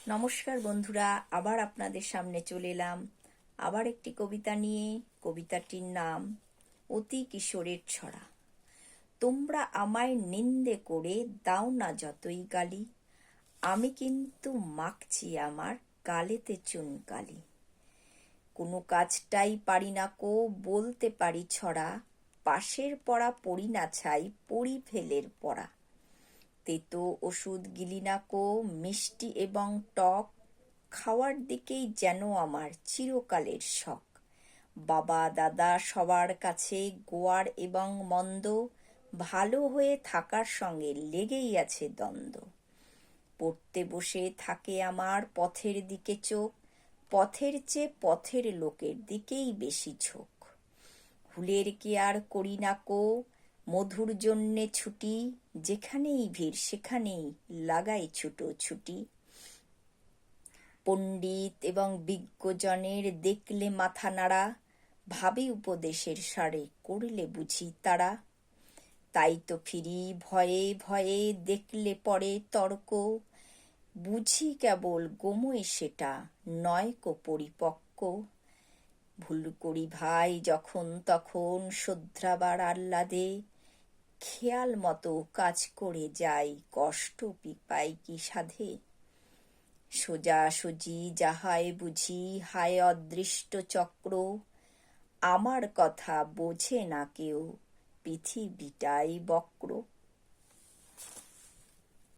নমস্কার বন্ধুরা, আবার আপনাদের সামনে চলে এলাম আবার একটি কবিতা নিয়ে। কবিতাটির নাম অতি কিশোরের ছড়া। তোমরা আমায় নিন্দে করে দাও না যতই গালি, আমি কিন্তু মাখছি আমার গালেতে চুনকালি। কোনো কাজটাই পারি না কো বলতে পারি ছড়া, পাশের পড়া পড়ি না ছাই পড়ি ফেলের পড়া। তেতো ওষুধ গিলি না কো মিষ্টি এবং টক, খাওয়ার দিকেই যেন আমার চিরকালের শখ। বাবা দাদা সবার কাছে গোয়ার এবং মন্দ, ভালো হয়ে থাকার সঙ্গে লেগেই আছে দ্বন্দ্ব। পড়তে বসে থাকে আমার পথের দিকে চোখ, পথের চেয়ে পথের লোকের দিকেই বেশি ঝোঁক। হুলের কেয়ার করি না কো মধুর জন্যে ছুটি, যেখানেই ভিড় সেখানেই লাগাই ছুটোছুটি। পণ্ডিত এবং বিজ্ঞজনের দেখলে মাথা নাড়া, ভাবি উপদেশের সারে করলে বুঝি তারা। তাই তো ফিরি ভয়ে ভয়ে দেখলে পরে তর্ক, বুঝি কেবল গোময় সেটা নয় কো পরিপক্ক। ভুল করি ভাই যখন তখন শোধরাবার আহ্লাদে, খেয়াল মতো কাজ করে যাই কষ্ট পাই কি সাধে। সোজাসুজি যাহায় বুঝি হায় অদৃষ্ট চক্র, আমার কথা বোঝে না কেউ পৃথিবীটাই বক্র।